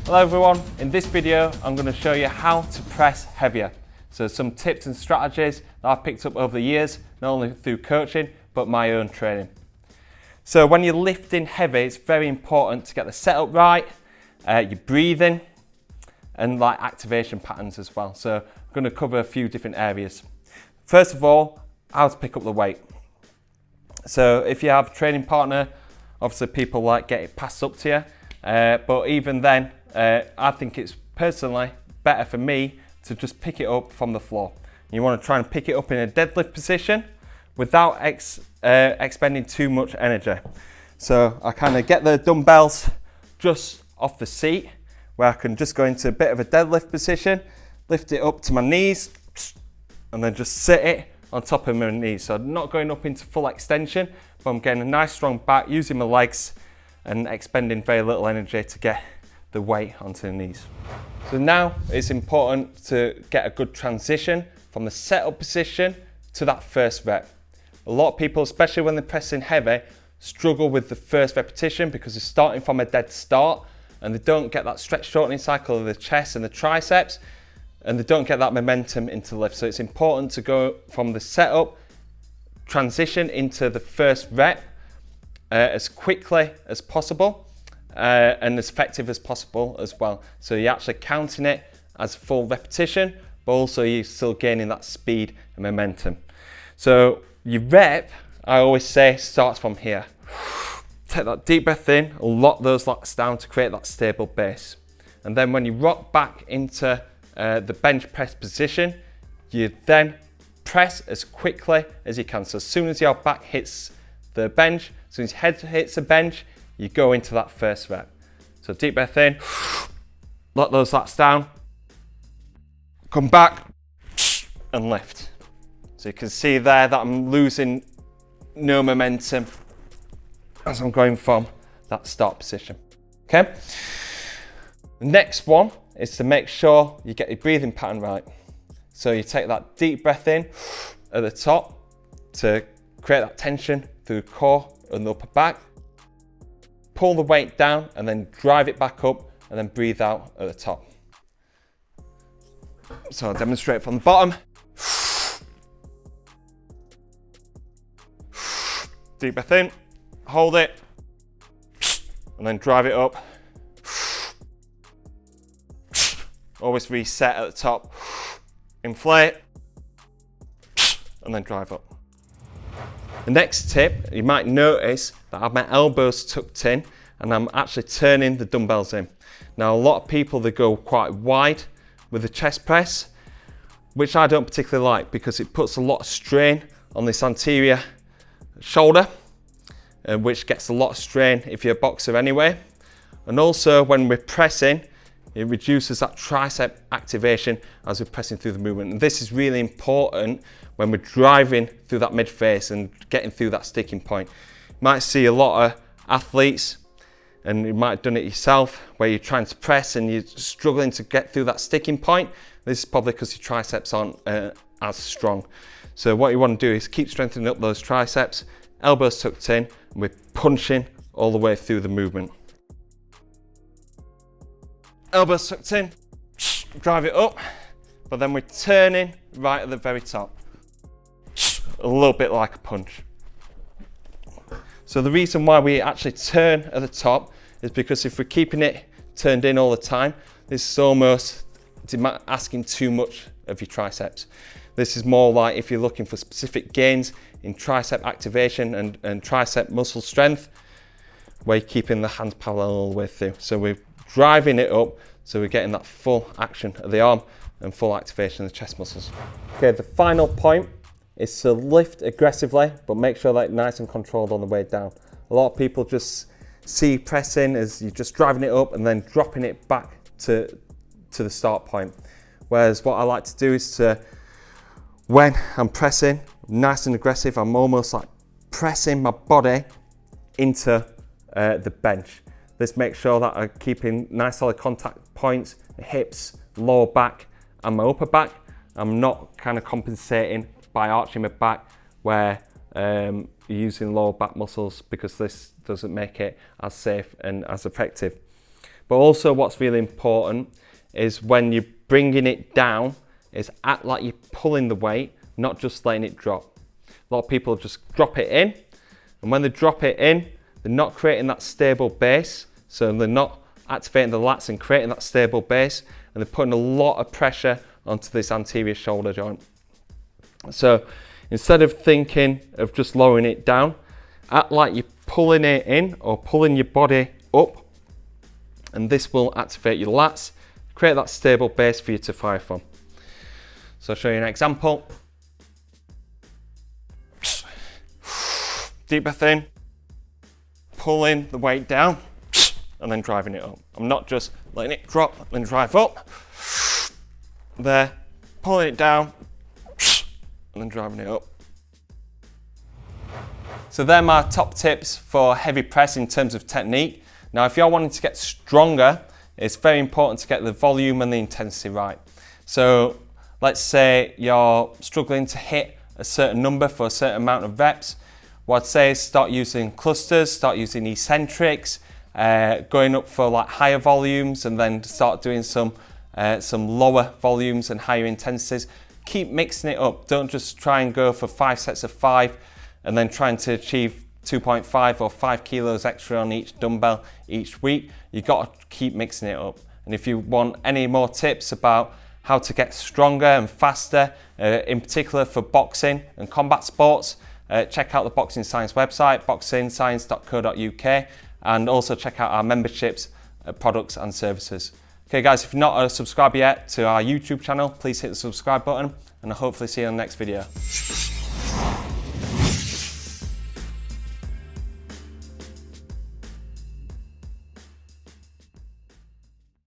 Hello everyone, in this video I'm going to show you how to press heavier. So some tips and strategies that I've picked up over the years, not only through coaching but my own training. So when you're lifting heavy, it's very important to get the setup right, your breathing and like activation patterns as well. So I'm going to cover a few different areas. First of all, how to pick up the weight. So if you have a training partner, obviously people like get it passed up to you, but even then I think it's personally better for me to just pick it up from the floor. You want to try and pick it up in a deadlift position without expending too much energy. So I kind of get the dumbbells just off the seat where I can just go into a bit of a deadlift position, lift it up to my knees and then just sit it on top of my knees. So I'm not going up into full extension, but I'm getting a nice strong back using my legs and expending very little energy to get the weight onto the knees. So now it's important to get a good transition from the setup position to that first rep. A lot of people, especially when they're pressing heavy, struggle with the first repetition because they're starting from a dead start and they don't get that stretch shortening cycle of the chest and the triceps, and they don't get that momentum into the lift. So it's important to go from the setup, transition into the first rep as quickly as possible and as effective as possible as well. So you're actually counting it as full repetition, but also you're still gaining that speed and momentum. So your rep, I always say, starts from here. Take that deep breath in, lock those lats down to create that stable base. And then when you rock back into the bench press position, you then press as quickly as you can. So as soon as your back hits the bench, as soon as your head hits the bench, you go into that first rep. So deep breath in, lock those lats down, come back and lift. So you can see there that I'm losing no momentum as I'm going from that start position. Okay. The next one is to make sure you get your breathing pattern right. So you take that deep breath in at the top to create that tension through the core and the upper back. Pull the weight down and then drive it back up and then breathe out at the top. So I'll demonstrate from the bottom. Deep breath in, hold it, and then drive it up. Always reset at the top, inflate, and then drive up. The next tip, you might notice that I have my elbows tucked in and I'm actually turning the dumbbells in. Now a lot of people, they go quite wide with the chest press, which I don't particularly like because it puts a lot of strain on this anterior shoulder, which gets a lot of strain if you're a boxer anyway. And also when we're pressing, it reduces that tricep activation as we're pressing through the movement. And this is really important when we're driving through that mid face and getting through that sticking point. You might see a lot of athletes, and you might have done it yourself, where you're trying to press and you're struggling to get through that sticking point. This is probably because your triceps aren't as strong. So what you want to do is keep strengthening up those triceps, elbows tucked in, and we're punching all the way through the movement. Elbows tucked in, drive it up, but then we're turning right at the very top. A little bit like a punch. So the reason why we actually turn at the top is because if we're keeping it turned in all the time, this is almost asking too much of your triceps. This is more like if you're looking for specific gains in tricep activation and tricep muscle strength, where you're keeping the hands parallel all the way through. So we're driving it up, so we're getting that full action of the arm and full activation of the chest muscles. Okay, the final point is to lift aggressively, but make sure that it's nice and controlled on the way down. A lot of people just see pressing as you're just driving it up and then dropping it back to the start point. Whereas what I like to do is when I'm pressing, nice and aggressive, I'm almost like pressing my body into the bench. This makes sure that I'm keeping nice solid contact points, hips, lower back and my upper back. I'm not kind of compensating by arching my back where you're using lower back muscles, because this doesn't make it as safe and as effective. But also what's really important is when you're bringing it down, is act like you're pulling the weight, not just letting it drop. A lot of people just drop it in, and when they drop it in, they're not creating that stable base, so they're not activating the lats and creating that stable base, and they're putting a lot of pressure onto this anterior shoulder joint. So instead of thinking of just lowering it down, act like you're pulling it in or pulling your body up, and this will activate your lats, create that stable base for you to fire from. So I'll show you an example. Deep breath in, pulling the weight down, and then driving it up. I'm not just letting it drop and drive up. There, pulling it down, and then driving it up. So they're my top tips for heavy press in terms of technique. Now, if you're wanting to get stronger, it's very important to get the volume and the intensity right. So let's say you're struggling to hit a certain number for a certain amount of reps. What I'd say is start using clusters, start using eccentrics, going up for like higher volumes, and then start doing some lower volumes and higher intensities. Keep mixing it up. Don't just try and go for 5 sets of 5 and then trying to achieve 2.5 or 5 kilos extra on each dumbbell each week. You've got to keep mixing it up. And if you want any more tips about how to get stronger and faster, in particular for boxing and combat sports, check out the Boxing Science website, boxingscience.co.uk, and also check out our memberships, products and services. Okay guys, if you're not a subscriber yet to our YouTube channel, please hit the subscribe button, and I'll hopefully see you in the next video.